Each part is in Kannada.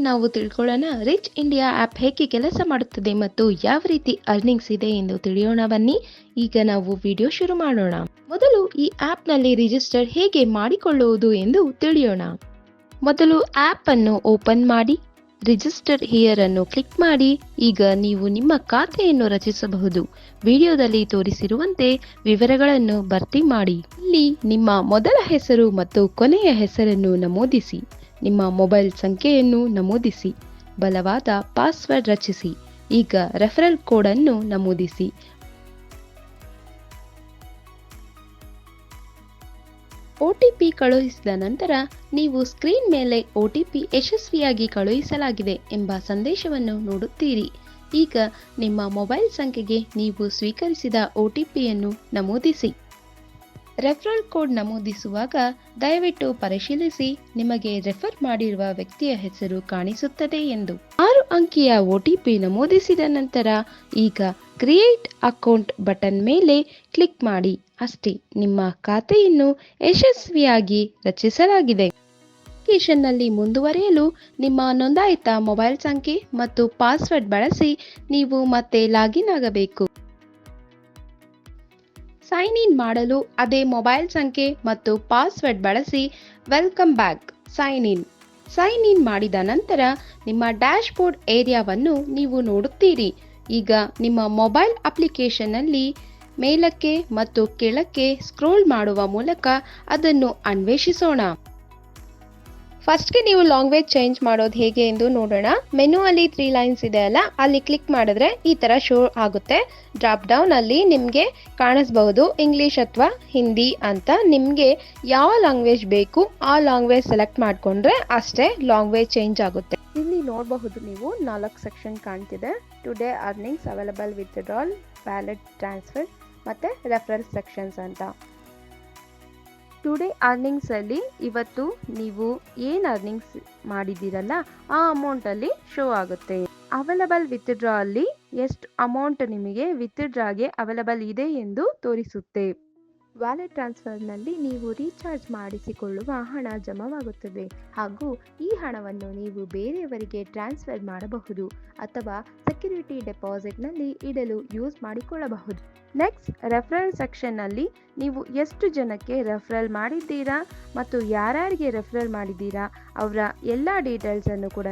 ನಾವು ತಿಳ್ಕೊಳ್ಳೋಣ ರಿಚ್ ಇಂಡಿಯಾ ಆ್ಯಪ್ ಹೇಗೆ ಕೆಲಸ ಮಾಡುತ್ತದೆ ಮತ್ತು ಯಾವ ರೀತಿ ಅರ್ನಿಂಗ್ಸ್ ಇದೆ ಎಂದು ತಿಳಿಯೋಣ ಬನ್ನಿ. ಈಗ ನಾವು ವಿಡಿಯೋ ಶುರು ಮಾಡೋಣ. ಮೊದಲು ಈ ಆ್ಯಪ್ನಲ್ಲಿ ರಿಜಿಸ್ಟರ್ ಹೇಗೆ ಮಾಡಿಕೊಳ್ಳುವುದು ಎಂದು ತಿಳಿಯೋಣ. ಮೊದಲು ಆ್ಯಪ್ ಅನ್ನು ಓಪನ್ ಮಾಡಿ ರಿಜಿಸ್ಟರ್ ಹಿಯರ್ ಅನ್ನು ಕ್ಲಿಕ್ ಮಾಡಿ. ಈಗ ನೀವು ನಿಮ್ಮ ಖಾತೆಯನ್ನು ರಚಿಸಬಹುದು. ವಿಡಿಯೋದಲ್ಲಿ ತೋರಿಸಿರುವಂತೆ ವಿವರಗಳನ್ನು ಭರ್ತಿ ಮಾಡಿ. ಇಲ್ಲಿ ನಿಮ್ಮ ಮೊದಲ ಹೆಸರು ಮತ್ತು ಕೊನೆಯ ಹೆಸರನ್ನು ನಮೂದಿಸಿ. ನಿಮ್ಮ ಮೊಬೈಲ್ ಸಂಖ್ಯೆಯನ್ನು ನಮೂದಿಸಿ. ಬಲವಾದ ಪಾಸ್ವರ್ಡ್ ರಚಿಸಿ. ಈಗ ರೆಫರಲ್ ಕೋಡ್ ಅನ್ನು ನಮೂದಿಸಿ. OTP ಕಳುಹಿಸಿದ ನಂತರ ನೀವು ಸ್ಕ್ರೀನ್ ಮೇಲೆ OTP ಯಶಸ್ವಿಯಾಗಿ ಕಳುಹಿಸಲಾಗಿದೆ ಎಂಬ ಸಂದೇಶವನ್ನು ನೋಡುತ್ತೀರಿ. ಈಗ ನಿಮ್ಮ ಮೊಬೈಲ್ ಸಂಖ್ಯೆಗೆ ನೀವು ಸ್ವೀಕರಿಸಿದ OTPಯನ್ನು ನಮೂದಿಸಿ. ರೆಫರಲ್ ಕೋಡ್ ನಮೂದಿಸುವಾಗ ದಯವಿಟ್ಟು ಪರಿಶೀಲಿಸಿ ನಿಮಗೆ ರೆಫರ್ ಮಾಡಿರುವ ವ್ಯಕ್ತಿಯ ಹೆಸರು ಕಾಣಿಸುತ್ತದೆ ಎಂದು. 6 ಅಂಕಿಯ OTP ನಮೂದಿಸಿದ ನಂತರ ಈಗ ಕ್ರಿಯೇಟ್ ಅಕೌಂಟ್ ಬಟನ್ ಮೇಲೆ ಕ್ಲಿಕ್ ಮಾಡಿ. ಅಷ್ಟೇ, ನಿಮ್ಮ ಖಾತೆಯನ್ನು ಯಶಸ್ವಿಯಾಗಿ ರಚಿಸಲಾಗಿದೆ. ಅಪ್ಲಿಕೇಶನ್ನಲ್ಲಿ ಮುಂದುವರಿಯಲು ನಿಮ್ಮ ನೋಂದಾಯಿತ ಮೊಬೈಲ್ ಸಂಖ್ಯೆ ಮತ್ತು ಪಾಸ್ವರ್ಡ್ ಬಳಸಿ ನೀವು ಮತ್ತೆ ಲಾಗಿನ್ ಆಗಬೇಕು. ಸೈನ್ ಇನ್ ಮಾಡಲು ಅದೇ ಮೊಬೈಲ್ ಸಂಖ್ಯೆ ಮತ್ತು ಪಾಸ್ವರ್ಡ್ ಬಳಸಿ ವೆಲ್ಕಮ್ ಬ್ಯಾಕ್ ಸೈನ್ ಇನ್ ಮಾಡಿದ ನಂತರ ನಿಮ್ಮ ಡ್ಯಾಶ್ ಬೋರ್ಡ್ ಏರಿಯಾವನ್ನು ನೀವು ನೋಡುತ್ತೀರಿ. ಈಗ ನಿಮ್ಮ ಮೊಬೈಲ್ ಅಪ್ಲಿಕೇಶನ್ನಲ್ಲಿ ಮೇಲಕ್ಕೆ ಮತ್ತು ಕೆಳಕ್ಕೆ ಸ್ಕ್ರೋಲ್ ಮಾಡುವ ಮೂಲಕ ಅದನ್ನು ಅನ್ವೇಷಿಸೋಣ. ಫಸ್ಟ್ಗೆ ನೀವು ಲ್ಯಾಂಗ್ವೇಜ್ ಚೇಂಜ್ ಮಾಡೋದು ಹೇಗೆ ಎಂದು ನೋಡೋಣ. ಮೆನು ಅಲ್ಲಿ 3 ಲೈನ್ಸ್ ಇದೆ ಅಲ್ಲ, ಅಲ್ಲಿ ಕ್ಲಿಕ್ ಮಾಡಿದ್ರೆ ಈ ಥರ ಶೋ ಆಗುತ್ತೆ. ಡ್ರಾಪ್ ಡೌನ್ ಅಲ್ಲಿ ನಿಮಗೆ ಕಾಣಿಸಬಹುದು ಇಂಗ್ಲಿಷ್ ಅಥವಾ ಹಿಂದಿ ಅಂತ. ನಿಮಗೆ ಯಾವ ಲ್ಯಾಂಗ್ವೇಜ್ ಬೇಕು ಆ ಲ್ಯಾಂಗ್ವೇಜ್ ಸೆಲೆಕ್ಟ್ ಮಾಡಿಕೊಂಡ್ರೆ ಅಷ್ಟೇ ಲ್ಯಾಂಗ್ವೇಜ್ ಚೇಂಜ್ ಆಗುತ್ತೆ. ಇಲ್ಲಿ ನೋಡಬಹುದು ನೀವು 4 ಸೆಕ್ಷನ್ ಕಾಣ್ತಿದೆ. Today earnings, available withdrawal, wallet transfer ಮತ್ತು ರೆಫರಲ್ ಸೆಕ್ಷನ್ಸ್ ಅಂತ. ಟುಡೇ ಅರ್ನಿಂಗ್ಸ್ ಅಲ್ಲಿ ಇವತ್ತು ನೀವು ಏನು ಅರ್ನಿಂಗ್ಸ್ ಮಾಡಿದ್ದೀರಲ್ಲ ಆ ಅಮೌಂಟಲ್ಲಿ ಶೋ ಆಗುತ್ತೆ. ಅವೈಲಬಲ್ ವಿತ್ಡ್ರಾ ಅಲ್ಲಿ ಎಷ್ಟು ಅಮೌಂಟ್ ನಿಮಗೆ ವಿತ್ಡ್ರಾಗೆ ಅವೈಲಬಲ್ ಇದೆ ಎಂದು ತೋರಿಸುತ್ತೆ. ವ್ಯಾಲೆಟ್ ಟ್ರಾನ್ಸ್ಫರ್ನಲ್ಲಿ ನೀವು ರೀಚಾರ್ಜ್ ಮಾಡಿಸಿಕೊಳ್ಳುವ ಹಣ ಜಮವಾಗುತ್ತದೆ ಹಾಗೂ ಈ ಹಣವನ್ನು ನೀವು ಬೇರೆಯವರಿಗೆ ಟ್ರಾನ್ಸ್ಫರ್ ಮಾಡಬಹುದು ಅಥವಾ ಸೆಕ್ಯೂರಿಟಿ ಡೆಪಾಸಿಟ್ನಲ್ಲಿ ಇಡಲು ಯೂಸ್ ಮಾಡಿಕೊಳ್ಳಬಹುದು. ನೆಕ್ಸ್ಟ್, ರೆಫರಲ್ ಸೆಕ್ಷನ್ನಲ್ಲಿ ನೀವು ಎಷ್ಟು ಜನಕ್ಕೆ ರೆಫರಲ್ ಮಾಡಿದ್ದೀರಾ ಮತ್ತು ಯಾರ್ಯಾರಿಗೆ ರೆಫರಲ್ ಮಾಡಿದ್ದೀರಾ ಅವರ ಎಲ್ಲ ಡೀಟೇಲ್ಸನ್ನು ಕೂಡ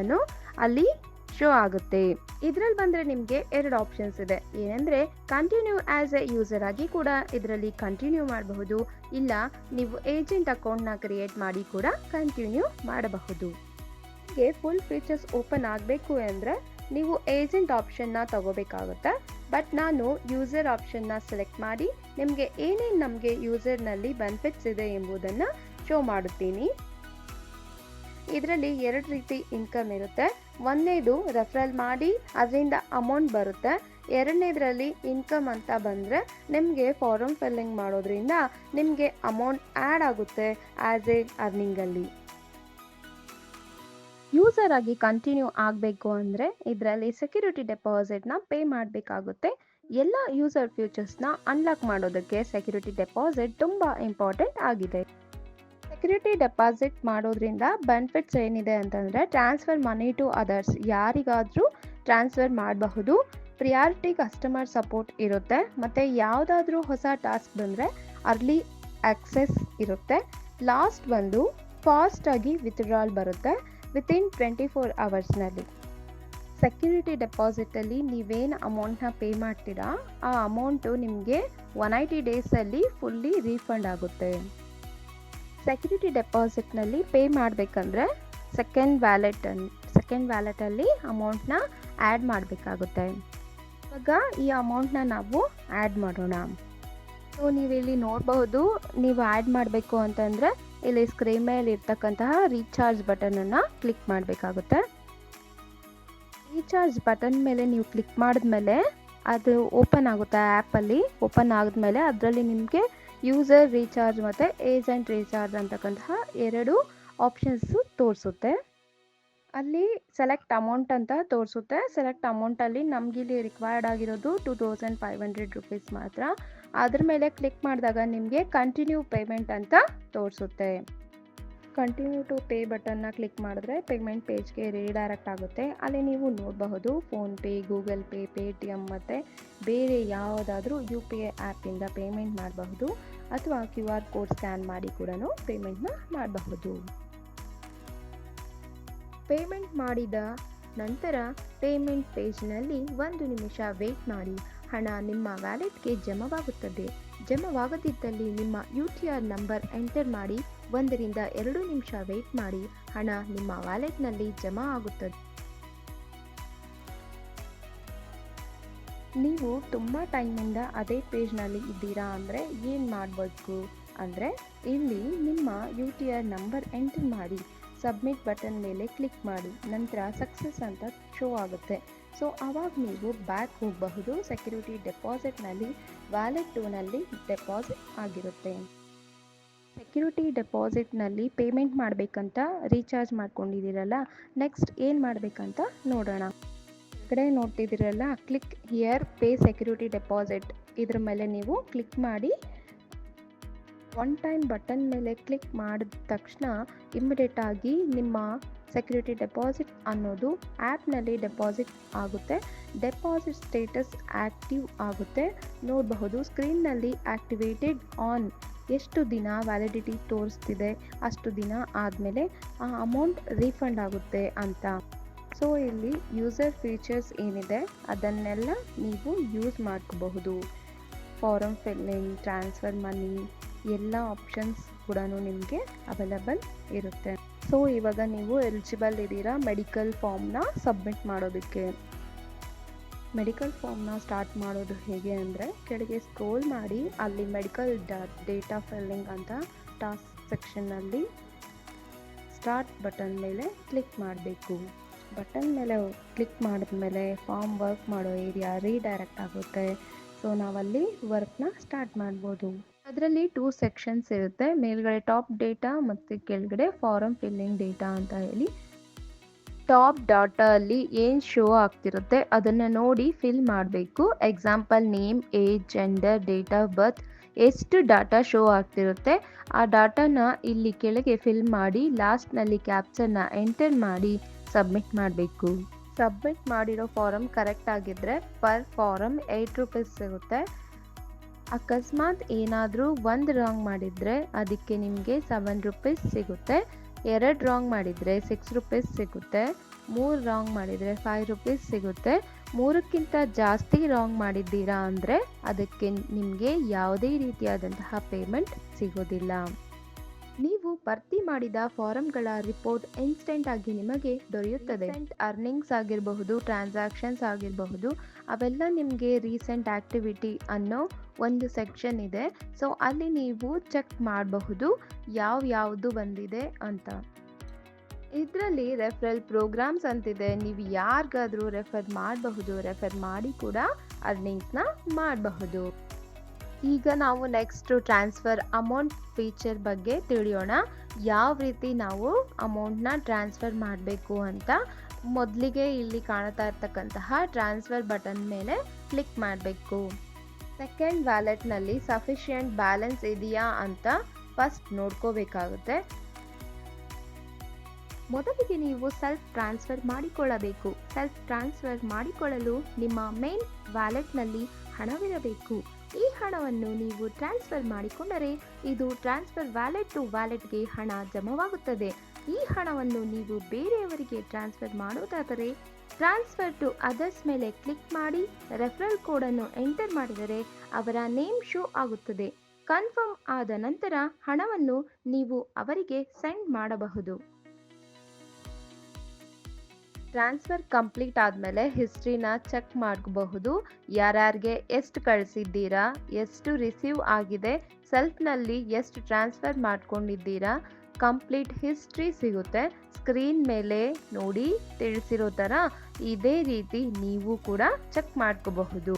ಅಲ್ಲಿ ಶೋ ಆಗುತ್ತೆ. ಇದರಲ್ಲಿ ಬಂದರೆ ನಿಮಗೆ 2 ಆಪ್ಷನ್ಸ್ ಇದೆ. ಏನಂದರೆ ಕಂಟಿನ್ಯೂ ಆ್ಯಸ್ ಎ ಯೂಸರ್ ಆಗಿ ಕೂಡ ಇದರಲ್ಲಿ ಕಂಟಿನ್ಯೂ ಮಾಡಬಹುದು, ಇಲ್ಲ ನೀವು ಏಜೆಂಟ್ ಅಕೌಂಟ್ನ ಕ್ರಿಯೇಟ್ ಮಾಡಿ ಕೂಡ ಕಂಟಿನ್ಯೂ ಮಾಡಬಹುದು. ನಿಮಗೆ ಫುಲ್ ಫೀಚರ್ಸ್ ಓಪನ್ ಆಗಬೇಕು ಅಂದರೆ ನೀವು ಏಜೆಂಟ್ ಆಪ್ಷನ್ನ ತಗೋಬೇಕಾಗುತ್ತೆ. ಬಟ್ ನಾನು ಯೂಸರ್ ಆಪ್ಷನ್ನ ಸೆಲೆಕ್ಟ್ ಮಾಡಿ ನಿಮಗೆ ಏನೇನು ನಮಗೆ ಯೂಸರ್ನಲ್ಲಿ ಬೆನಿಫಿಟ್ಸ್ ಇದೆ ಎಂಬುದನ್ನು ಶೋ ಮಾಡುತ್ತೀನಿ. ಇದರಲ್ಲಿ 2 ರೀತಿ ಇನ್ಕಮ್ ಇರುತ್ತೆ. ಒಂದನೇದು ರೆಫರಲ್ ಮಾಡಿ ಅದರಿಂದ ಅಮೌಂಟ್ ಬರುತ್ತೆ. ಎರಡನೇದರಲ್ಲಿ ಇನ್ಕಮ್ ಅಂತ ಬಂದರೆ ನಿಮಗೆ ಫಾರಮ್ ಫಿಲ್ಲಿಂಗ್ ಮಾಡೋದ್ರಿಂದ ನಿಮಗೆ ಅಮೌಂಟ್ ಆ್ಯಡ್ ಆಗುತ್ತೆ ಆ್ಯಸ್ ಎ ಅರ್ನಿಂಗಲ್ಲಿ. ಯೂಸರ್ ಆಗಿ ಕಂಟಿನ್ಯೂ ಆಗಬೇಕು ಅಂದರೆ ಇದರಲ್ಲಿ ಸೆಕ್ಯೂರಿಟಿ ಡೆಪಾಸಿಟ್ನ ಪೇ ಮಾಡಬೇಕಾಗುತ್ತೆ. ಎಲ್ಲ ಯೂಸರ್ ಫ್ಯೂಚರ್ಸ್ನ ಅನ್ಲಾಕ್ ಮಾಡೋದಕ್ಕೆ ಸೆಕ್ಯೂರಿಟಿ ಡೆಪಾಸಿಟ್ ತುಂಬ ಇಂಪಾರ್ಟೆಂಟ್ ಆಗಿದೆ. ಸೆಕ್ಯೂರಿಟಿ ಡೆಪಾಸಿಟ್ ಮಾಡೋದ್ರಿಂದ ಬೆನಿಫಿಟ್ಸ್ ಏನಿದೆ ಅಂತಂದರೆ ಟ್ರಾನ್ಸ್ಫರ್ ಮನಿ ಟು ಅದರ್ಸ್, ಯಾರಿಗಾದರೂ ಟ್ರಾನ್ಸ್ಫರ್ ಮಾಡಬಹುದು. ಪ್ರಿಯಾರಿಟಿ ಕಸ್ಟಮರ್ ಸಪೋರ್ಟ್ ಇರುತ್ತೆ ಮತ್ತು ಯಾವುದಾದ್ರೂ ಹೊಸ ಟಾಸ್ಕ್ ಬಂದರೆ ಅರ್ಲಿ ಆಕ್ಸೆಸ್ ಇರುತ್ತೆ. ಲಾಸ್ಟ್ ಬಂದು ಫಾಸ್ಟಾಗಿ ವಿತ್ಡ್ರಾಲ್ ಬರುತ್ತೆ ವಿತಿನ್ 24 ಅವರ್ಸ್ನಲ್ಲಿ. ಸೆಕ್ಯೂರಿಟಿ ಡೆಪಾಸಿಟಲ್ಲಿ ನೀವೇನು ಅಮೌಂಟ್ನ ಪೇ ಮಾಡ್ತೀರಾ ಆ ಅಮೌಂಟು ನಿಮಗೆ 180 ಡೇಸಲ್ಲಿ ಫುಲ್ಲಿ ರೀಫಂಡ್ ಆಗುತ್ತೆ. ಸೆಕ್ಯೂರಿಟಿ ಡೆಪಾಸಿಟ್ನಲ್ಲಿ ಪೇ ಮಾಡಬೇಕಂದ್ರೆ ಸೆಕೆಂಡ್ ವ್ಯಾಲೆಟಲ್ಲಿ ಅಮೌಂಟ್ನ ಆ್ಯಡ್ ಮಾಡಬೇಕಾಗುತ್ತೆ. ಇವಾಗ ಈ ಅಮೌಂಟ್ನ ನಾವು ಆ್ಯಡ್ ಮಾಡೋಣ. ಸೊ ನೀವಿಲ್ಲಿ ನೋಡಬಹುದು, ನೀವು ಆ್ಯಡ್ ಮಾಡಬೇಕು ಅಂತಂದರೆ ಇಲ್ಲಿ ಸ್ಕ್ರೀನ್ ಮೇಲೆ ಇರ್ತಕ್ಕಂತಹ ರೀಚಾರ್ಜ್ ಬಟನನ್ನು ಕ್ಲಿಕ್ ಮಾಡಬೇಕಾಗುತ್ತೆ. ರೀಚಾರ್ಜ್ ಬಟನ್ ಮೇಲೆ ನೀವು ಕ್ಲಿಕ್ ಮಾಡಿದ್ಮೇಲೆ ಅದು ಓಪನ್ ಆಗುತ್ತೆ. ಆ್ಯಪಲ್ಲಿ ಓಪನ್ ಆದಮೇಲೆ ಅದರಲ್ಲಿ ನಿಮಗೆ ಯೂಸರ್ ರೀಚಾರ್ಜ್ ಮತ್ತು ಏಜೆಂಟ್ ರೀಚಾರ್ಜ್ ಅಂತಕ್ಕಂತಹ 2 ಆಪ್ಷನ್ಸು ತೋರಿಸುತ್ತೆ. ಅಲ್ಲಿ ಸೆಲೆಕ್ಟ್ ಅಮೌಂಟ್ ಅಂತ ತೋರಿಸುತ್ತೆ. ಸೆಲೆಕ್ಟ್ ಅಮೌಂಟಲ್ಲಿ ನಮಗಿಲ್ಲಿ ರಿಕ್ವೈರ್ಡ್ ಆಗಿರೋದು 2500 ರುಪೀಸ್ ಮಾತ್ರ. ಅದ್ರ ಮೇಲೆ ಕ್ಲಿಕ್ ಮಾಡಿದಾಗ ನಿಮಗೆ ಕಂಟಿನ್ಯೂ ಪೇಮೆಂಟ್ ಅಂತ ತೋರಿಸುತ್ತೆ. ಕಂಟಿನ್ಯೂ ಟು ಪೇ ಬಟನ್ನ ಕ್ಲಿಕ್ ಮಾಡಿದ್ರೆ ಪೇಮೆಂಟ್ ಪೇಜ್ಗೆ ರೀಡೈರೆಕ್ಟ್ ಆಗುತ್ತೆ. ಅಲ್ಲಿ ನೀವು ನೋಡಬಹುದು ಫೋನ್ಪೇ, ಗೂಗಲ್ ಪೇ, ಪೇಟಿಎಮ್ ಮತ್ತು ಬೇರೆ ಯಾವುದಾದ್ರೂ UPI ಆ್ಯಪಿಂದ ಪೇಮೆಂಟ್ ಮಾಡಬಹುದು ಅಥವಾ QR ಕೋಡ್ ಸ್ಕ್ಯಾನ್ ಮಾಡಿ ಕೂಡ ಪೇಮೆಂಟ್ನ ಮಾಡಬಹುದು. ಪೇಮೆಂಟ್ ಮಾಡಿದ ನಂತರ ಪೇಮೆಂಟ್ ಪೇಜ್ನಲ್ಲಿ 1 ನಿಮಿಷ ವೇಟ್ ಮಾಡಿ. ಹಣ ನಿಮ್ಮ ವ್ಯಾಲೆಟ್ಗೆ ಜಮವಾಗುತ್ತದೆ. ಜಮವಾಗದಿದ್ದಲ್ಲಿ ನಿಮ್ಮ UTR ನಂಬರ್ ಎಂಟರ್ ಮಾಡಿ 1 ರಿಂದ 2 ನಿಮಿಷ ವೇಟ್ ಮಾಡಿ. ಹಣ ನಿಮ್ಮ ವ್ಯಾಲೆಟ್ನಲ್ಲಿ ಜಮಾ ಆಗುತ್ತದೆ. ನೀವು ತುಂಬ ಟೈಮಿಂದ ಅದೇ ಪೇಜ್ನಲ್ಲಿ ಇದ್ದೀರಾ ಅಂದರೆ ಏನು ಮಾಡಬೇಕು ಅಂದರೆ ಇಲ್ಲಿ ನಿಮ್ಮ UTR ನಂಬರ್ ಎಂಟರ್ ಮಾಡಿ, ಸಬ್ಮಿಟ್ ಬಟನ್ ಮೇಲೆ ಕ್ಲಿಕ್ ಮಾಡಿ, ನಂತರ ಸಕ್ಸಸ್ ಅಂತ ಶೋ ಆಗುತ್ತೆ. ಸೊ ಆವಾಗ ನೀವು ಬ್ಯಾಕ್ ಹೋಗಬಹುದು. ಸೆಕ್ಯೂರಿಟಿ ಡೆಪಾಸಿಟ್ನಲ್ಲಿ ವ್ಯಾಲೆಟ್ 2ನಲ್ಲಿ ಡೆಪಾಸಿಟ್ ಆಗಿರುತ್ತೆ. ಸೆಕ್ಯೂರಿಟಿ ಡೆಪಾಸಿಟ್ನಲ್ಲಿ ಪೇಮೆಂಟ್ ಮಾಡಬೇಕಂತ ರೀಚಾರ್ಜ್ ಮಾಡ್ಕೊಂಡಿದ್ದೀರಲ್ಲ, ನೆಕ್ಸ್ಟ್ ಏನು ಮಾಡಬೇಕಂತ ನೋಡೋಣ. ಕಡೆ ನೋಡ್ತಿದ್ದೀರಲ್ಲ, click here pay security deposit, ಇದ್ರ ಮೇಲೆ ನೀವು ಕ್ಲಿಕ್ ಮಾಡಿ. ಒನ್ ಟೈಮ್ ಬಟನ್ ಮೇಲೆ ಕ್ಲಿಕ್ ಮಾಡಿದ ತಕ್ಷಣ ಇಮ್ಮಿಡಿಯೇಟಾಗಿ ನಿಮ್ಮ ಸೆಕ್ಯೂರಿಟಿ ಡೆಪಾಸಿಟ್ ಅನ್ನೋದು ಆ್ಯಪ್ನಲ್ಲಿ ಡೆಪಾಸಿಟ್ ಆಗುತ್ತೆ. ಡೆಪಾಸಿಟ್ ಸ್ಟೇಟಸ್ ಆ್ಯಕ್ಟಿವ್ ಆಗುತ್ತೆ. ನೋಡಬಹುದು ಸ್ಕ್ರೀನ್ನಲ್ಲಿ ಆ್ಯಕ್ಟಿವೇಟೆಡ್ ಆನ್, ಎಷ್ಟು ದಿನ ವ್ಯಾಲಿಡಿಟಿ ತೋರಿಸ್ತಿದೆ, ಅಷ್ಟು ದಿನ ಆದಮೇಲೆ ಆ ಅಮೌಂಟ್ ರೀಫಂಡ್ ಆಗುತ್ತೆ ಅಂತ. ಸೊ ಇಲ್ಲಿ ಯೂಸರ್ ಫೀಚರ್ಸ್ ಏನಿದೆ ಅದನ್ನೆಲ್ಲ ನೀವು ಯೂಸ್ ಮಾಡ್ಕೋಬಹುದು. ಫಾರಮ್ ಫಿಲ್ಲಿಂಗ್, ಟ್ರಾನ್ಸ್ಫರ್ ಮನಿ ಎಲ್ಲ ಆಪ್ಷನ್ಸ್ ಕೂಡ ನಿಮಗೆ ಅವೈಲಬಲ್ ಇರುತ್ತೆ. ಸೊ ಇವಾಗ ನೀವು ಎಲಿಜಿಬಲ್ ಇದ್ದೀರಾ ಮೆಡಿಕಲ್ ಫಾರ್ಮ್ನ ಸಬ್ಮಿಟ್ ಮಾಡೋದಕ್ಕೆ. ಮೆಡಿಕಲ್ ಫಾರ್ಮ್ನ ಸ್ಟಾರ್ಟ್ ಮಾಡೋದು ಹೇಗೆ ಅಂದರೆ, ಕೆಳಗೆ ಸ್ಕ್ರೋಲ್ ಮಾಡಿ ಅಲ್ಲಿ ಮೆಡಿಕಲ್ ಡೇಟಾ ಫಿಲ್ಲಿಂಗ್ ಅಂತ ಟಾಸ್ಕ್ ಸೆಕ್ಷನ್ನಲ್ಲಿ ಸ್ಟಾರ್ಟ್ ಬಟನ್ ಮೇಲೆ ಕ್ಲಿಕ್ ಮಾಡಬೇಕು. ಬಟನ್ ಮೇಲೆ ಕ್ಲಿಕ್ ಮಾಡಿದ್ಮೇಲೆ ಫಾರ್ಮ್ ವರ್ಕ್ ಮಾಡೋ ಏರಿಯಾ ರೀಡೈರೆಕ್ಟ್ ಆಗುತ್ತೆ. ಸೊ ನಾವಲ್ಲಿ ವರ್ಕ್ನ ಸ್ಟಾರ್ಟ್ ಮಾಡ್ಬೋದು. ಅದರಲ್ಲಿ 2 ಸೆಕ್ಷನ್ಸ್ ಇರುತ್ತೆ, ಮೇಲ್ಗಡೆ ಟಾಪ್ ಡೇಟಾ ಮತ್ತು ಕೆಳಗಡೆ ಫಾರಮ್ ಫಿಲ್ಲಿಂಗ್ ಡೇಟಾ ಅಂತ ಹೇಳಿ. ಟಾಪ್ ಡಾಟಾ ಅಲ್ಲಿ ಏನು ಶೋ ಆಗ್ತಿರುತ್ತೆ ಅದನ್ನು ನೋಡಿ ಫಿಲ್ ಮಾಡಬೇಕು. Example name, age, gender, date of birth, ಎಷ್ಟು ಡಾಟಾ ಶೋ ಆಗ್ತಿರುತ್ತೆ ಆ ಡಾಟಾನ ಇಲ್ಲಿ ಕೆಳಗೆ ಫಿಲ್ ಮಾಡಿ ಲಾಸ್ಟ್ನಲ್ಲಿ ಕ್ಯಾಪ್ಚರ್ನ ಎಂಟರ್ ಮಾಡಿ ಸಬ್ಮಿಟ್ ಮಾಡಬೇಕು. ಸಬ್ಮಿಟ್ ಮಾಡಿರೋ ಫಾರಮ್ ಕರೆಕ್ಟ್ ಆಗಿದ್ದರೆ ಪರ್ ಫಾರಮ್ 8 ರೂಪೀಸ್ ಸಿಗುತ್ತೆ. ಅಕಸ್ಮಾತ್ ಏನಾದರೂ 1 ರಾಂಗ್ ಮಾಡಿದರೆ ಅದಕ್ಕೆ ನಿಮಗೆ 7 ರೂಪೀಸ್ ಸಿಗುತ್ತೆ. 2 ರಾಂಗ್ ಮಾಡಿದರೆ 6 ರೂಪೀಸ್ ಸಿಗುತ್ತೆ. 3 ರಾಂಗ್ ಮಾಡಿದರೆ 5 ರೂಪೀಸ್ ಸಿಗುತ್ತೆ. 3ಕ್ಕಿಂತ ಜಾಸ್ತಿ ರಾಂಗ್ ಮಾಡಿದ್ದೀರಾ ಅಂದರೆ ಅದಕ್ಕೆ ನಿಮಗೆ ಯಾವುದೇ ರೀತಿಯಾದಂತಹ ಪೇಮೆಂಟ್ ಸಿಗೋದಿಲ್ಲ. ನೀವು ಭರ್ತಿ ಮಾಡಿದ ಫಾರಂಗಳ ರಿಪೋರ್ಟ್ ಇನ್ಸ್ಟೆಂಟ್ ಆಗಿ ನಿಮಗೆ ದೊರೆಯುತ್ತದೆ. ಅರ್ನಿಂಗ್ಸ್ ಆಗಿರಬಹುದು, ಟ್ರಾನ್ಸಾಕ್ಷನ್ಸ್ ಆಗಿರಬಹುದು, ಅವೆಲ್ಲ ನಿಮಗೆ ರೀಸೆಂಟ್ ಆಕ್ಟಿವಿಟಿ ಅನ್ನೋ ಒಂದು ಸೆಕ್ಷನ್ ಇದೆ. ಸೊ ಅಲ್ಲಿ ನೀವು ಚೆಕ್ ಮಾಡಬಹುದು ಯಾವುದು ಬಂದಿದೆ ಅಂತ. ಇದರಲ್ಲಿ ರೆಫರಲ್ ಪ್ರೋಗ್ರಾಮ್ಸ್ ಅಂತಿದೆ, ನೀವು ಯಾರಿಗಾದರೂ ರೆಫರ್ ಮಾಡಬಹುದು. ರೆಫರ್ ಮಾಡಿ ಕೂಡ ಅರ್ನಿಂಗ್ಸ್ನ ಮಾಡಬಹುದು. ಈಗ ನಾವು ನೆಕ್ಸ್ಟ್ ಟ್ರಾನ್ಸ್ಫರ್ ಅಮೌಂಟ್ ಫೀಚರ್ ಬಗ್ಗೆ ತಿಳಿಯೋಣ. ಯಾವ ರೀತಿ ನಾವು ಅಮೌಂಟ್ನ ಟ್ರಾನ್ಸ್ಫರ್ ಮಾಡಬೇಕು ಅಂತ. ಮೊದಲಿಗೆ ಇಲ್ಲಿ ಕಾಣ್ತಾ ಇರ್ತಕ್ಕಂತಹ ಟ್ರಾನ್ಸ್ಫರ್ ಬಟನ್ ಮೇಲೆ ಕ್ಲಿಕ್ ಮಾಡಬೇಕು. ಸೆಕೆಂಡ್ ವ್ಯಾಲೆಟ್ನಲ್ಲಿ ಸಫಿಷಿಯೆಂಟ್ ಬ್ಯಾಲೆನ್ಸ್ ಇದೆಯಾ ಅಂತ ಫಸ್ಟ್ ನೋಡ್ಕೋಬೇಕಾಗುತ್ತೆ. ಮೊದಲಿಗೆ ನೀವು ಸೆಲ್ಫ್ ಟ್ರಾನ್ಸ್ಫರ್ ಮಾಡಿಕೊಳ್ಳಬೇಕು. ಸೆಲ್ಫ್ ಟ್ರಾನ್ಸ್ಫರ್ ಮಾಡಿಕೊಳ್ಳಲು ನಿಮ್ಮ ಮೇನ್ ವ್ಯಾಲೆಟ್ನಲ್ಲಿ ಹಣವಿರಬೇಕು. ಈ ಹಣವನ್ನು ನೀವು ಟ್ರಾನ್ಸ್ಫರ್ ಮಾಡಿಕೊಂಡರೆ ಇದು ಟ್ರಾನ್ಸ್ಫರ್ ವ್ಯಾಲೆಟ್ ಟು ವ್ಯಾಲೆಟ್ಗೆ ಹಣ ಜಮವಾಗುತ್ತದೆ. ಈ ಹಣವನ್ನು ನೀವು ಬೇರೆಯವರಿಗೆ ಟ್ರಾನ್ಸ್ಫರ್ ಮಾಡುವುದಾದರೆ ಟ್ರಾನ್ಸ್ಫರ್ ಟು ಅದರ್ಸ್ ಮೇಲೆ ಕ್ಲಿಕ್ ಮಾಡಿ ರೆಫರಲ್ ಕೋಡನ್ನು ಎಂಟರ್ ಮಾಡಿದರೆ ಅವರ ನೇಮ್ ಶೋ ಆಗುತ್ತದೆ. ಕನ್ಫರ್ಮ್ ಆದ ನಂತರ ಹಣವನ್ನು ನೀವು ಅವರಿಗೆ ಸೆಂಡ್ ಮಾಡಬಹುದು. ಟ್ರಾನ್ಸ್ಫರ್ ಕಂಪ್ಲೀಟ್ ಆದಮೇಲೆ ಹಿಸ್ಟ್ರಿನ ಚೆಕ್ ಮಾಡಬಹುದು. ಯಾರ್ಯಾರಿಗೆ ಎಷ್ಟು ಕಳಿಸಿದ್ದೀರಾ, ಎಷ್ಟು ರಿಸೀವ್ ಆಗಿದೆ, ಸೆಲ್ಫ್ನಲ್ಲಿ ಎಷ್ಟು ಟ್ರಾನ್ಸ್ಫರ್ ಮಾಡ್ಕೊಂಡಿದ್ದೀರಾ, ಕಂಪ್ಲೀಟ್ ಹಿಸ್ಟ್ರಿ ಸಿಗುತ್ತೆ. ಸ್ಕ್ರೀನ್ ಮೇಲೆ ನೋಡಿ ತಿಳಿಸಿರೋ ಥರ ಇದೇ ರೀತಿ ನೀವು ಕೂಡ ಚೆಕ್ ಮಾಡ್ಕೋಬಹುದು.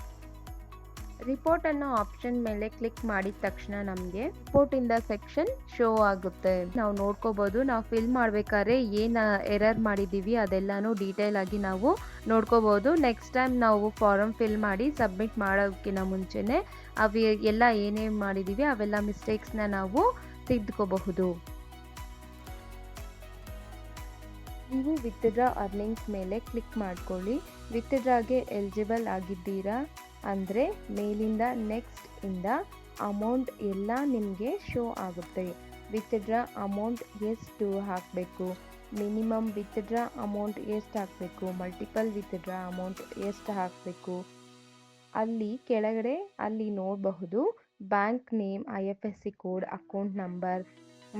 ರಿಪೋರ್ಟ್ ಅನ್ನೋ ಆಪ್ಷನ್ ಮೇಲೆ ಕ್ಲಿಕ್ ಮಾಡಿದ ತಕ್ಷಣ ನಮಗೆ ರಿಪೋರ್ಟ್ ಇಂದ ಸೆಕ್ಷನ್ ಶೋ ಆಗುತ್ತೆ. ನಾವು ನೋಡ್ಕೋಬಹುದು. ನಾವು ಫಿಲ್ ಮಾಡ್ಬೇಕಾದ್ರೆ ಏನು ಎರರ್ ಮಾಡಿದೀವಿ ಅದೆಲ್ಲಾನು ಡೀಟೇಲ್ ಆಗಿ ನಾವು ನೋಡ್ಕೋಬಹುದು. ನೆಕ್ಸ್ಟ್ ಟೈಮ್ ನಾವು ಫಾರಮ್ ಫಿಲ್ ಮಾಡಿ ಸಬ್ಮಿಟ್ ಮಾಡೋಕ್ಕಿಂತ ಮುಂಚೆನೆ ಎಲ್ಲ ಏನೇನು ಮಾಡಿದೀವಿ ಅವೆಲ್ಲ ಮಿಸ್ಟೇಕ್ಸ್ನ ನಾವು ತಿದ್ಕೋಬಹುದು. ನೀವು ವಿತ್ಡ್ರಾ ಅರ್ನಿಂಗ್ಸ್ ಮೇಲೆ ಕ್ಲಿಕ್ ಮಾಡ್ಕೊಳ್ಳಿ. ವಿತ್ಡ್ರಾಗೆ ಎಲಿಜಿಬಲ್ ಆಗಿದ್ದೀರಾ ಅಂದರೆ ಮೇಲಿಂದ ನೆಕ್ಸ್ಟ್ ಇಂದ ಅಮೌಂಟ್ ಎಲ್ಲ ನಿಮಗೆ ಶೋ ಆಗುತ್ತೆ. ವಿತ್ಡ್ರಾ ಅಮೌಂಟ್ ಎಷ್ಟು ಹಾಕಬೇಕು, ಮಿನಿಮಮ್ ವಿತ್ಡ್ರಾ ಅಮೌಂಟ್ ಎಷ್ಟು ಹಾಕಬೇಕು, ಮಲ್ಟಿಪಲ್ ವಿತ್ಡ್ರಾ ಅಮೌಂಟ್ ಎಷ್ಟು ಹಾಕಬೇಕು, ಅಲ್ಲಿ ಕೆಳಗಡೆ ಅಲ್ಲಿ ನೋಡಬಹುದು bank name, IFSC code, account number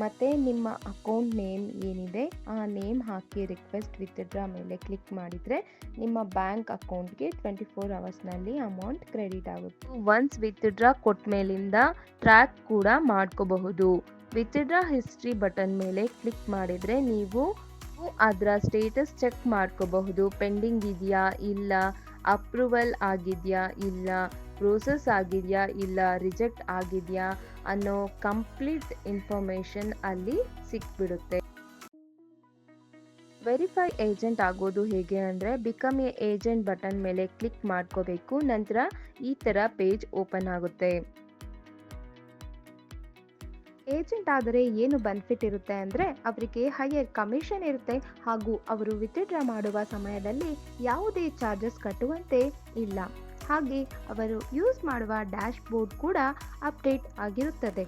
ಮತ್ತು ನಿಮ್ಮ ಅಕೌಂಟ್ ನೇಮ್ ಏನಿದೆ ಆ ನೇಮ್ ಹಾಕಿ ರಿಕ್ವೆಸ್ಟ್ ವಿತ್ಡ್ರಾ ಮೇಲೆ ಕ್ಲಿಕ್ ಮಾಡಿದರೆ ನಿಮ್ಮ ಬ್ಯಾಂಕ್ ಅಕೌಂಟ್ಗೆ 24 ಅವರ್ಸ್ನಲ್ಲಿ ಅಮೌಂಟ್ ಕ್ರೆಡಿಟ್ ಆಗುತ್ತೆ. ಒನ್ಸ್ ವಿತ್ಡ್ರಾ ಕೊಟ್ಟ ಮೇಲಿಂದ ಟ್ರ್ಯಾಕ್ ಕೂಡ ಮಾಡ್ಕೋಬಹುದು. ವಿತ್ಡ್ರಾ ಹಿಸ್ಟ್ರಿ ಬಟನ್ ಮೇಲೆ ಕ್ಲಿಕ್ ಮಾಡಿದರೆ ನೀವು ಅದರ ಸ್ಟೇಟಸ್ ಚೆಕ್ ಮಾಡ್ಕೋಬಹುದು. ಪೆಂಡಿಂಗ್ ಇದೆಯಾ ಇಲ್ಲ, ಅಪ್ರೂವಲ್ ಆಗಿದೆಯಾ ಇಲ್ಲ, ಪ್ರೋಸೆಸ್ ಆಗಿದೆಯಾ ಇಲ್ಲ, ರಿಜೆಕ್ಟ್ ಆಗಿದೆಯಾ ಅನ್ನೋ ಕಂಪ್ಲೀಟ್ ಇನ್ಫಾರ್ಮೇಷನ್ ಅಲ್ಲಿ ಸಿಕ್ಬಿಡುತ್ತೆ. ವೆರಿಫೈ ಏಜೆಂಟ್ ಆಗೋದು ಹೇಗೆ ಅಂದರೆ ಬಿಕಮ್ ಎ ಏಜೆಂಟ್ ಬಟನ್ ಮೇಲೆ ಕ್ಲಿಕ್ ಮಾಡ್ಕೋಬೇಕು. ನಂತರ ಈ ಥರ ಪೇಜ್ ಓಪನ್ ಆಗುತ್ತೆ. ಏಜೆಂಟ್ ಆದರೆ ಏನು ಬೆನಿಫಿಟ್ ಇರುತ್ತೆ ಅಂದರೆ ಅವರಿಗೆ ಹೈಯರ್ ಕಮಿಷನ್ ಇರುತ್ತೆ ಹಾಗೂ ಅವರು ವಿತ್ಡ್ರಾ ಮಾಡುವ ಸಮಯದಲ್ಲಿ ಯಾವುದೇ ಚಾರ್ಜಸ್ ಕಟ್ಟುವಂತೆ ಇಲ್ಲ. ಹಾಗೆ ಅವರು ಯೂಸ್ ಮಾಡುವ ಡ್ಯಾಶ್ ಬೋರ್ಡ್ ಕೂಡ ಅಪ್ಡೇಟ್ ಆಗಿರುತ್ತದೆ.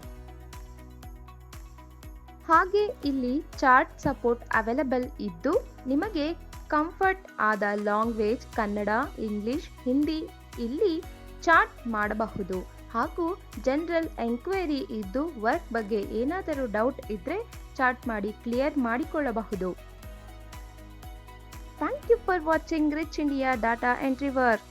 ಹಾಗೆ ಇಲ್ಲಿ ಚಾರ್ಟ್ ಸಪೋರ್ಟ್ ಅವೈಲಬಲ್ ಇದ್ದು ನಿಮಗೆ ಕಂಫರ್ಟ್ ಆದ ಲ್ಯಾಂಗ್ವೇಜ್ ಕನ್ನಡ, ಇಂಗ್ಲಿಷ್, ಹಿಂದಿ ಇಲ್ಲಿ ಚಾರ್ಟ್ ಮಾಡಬಹುದು. ಹಾಗೂ ಜನರಲ್ ಎಂಕ್ವೈರಿ ಇದ್ದು ವರ್ಕ್ ಬಗ್ಗೆ ಏನಾದರೂ ಡೌಟ್ ಇದ್ದರೆ ಚಾಟ್ ಮಾಡಿ ಕ್ಲಿಯರ್ ಮಾಡಿಕೊಳ್ಳಬಹುದು. Thank you for watching rich India data entry work.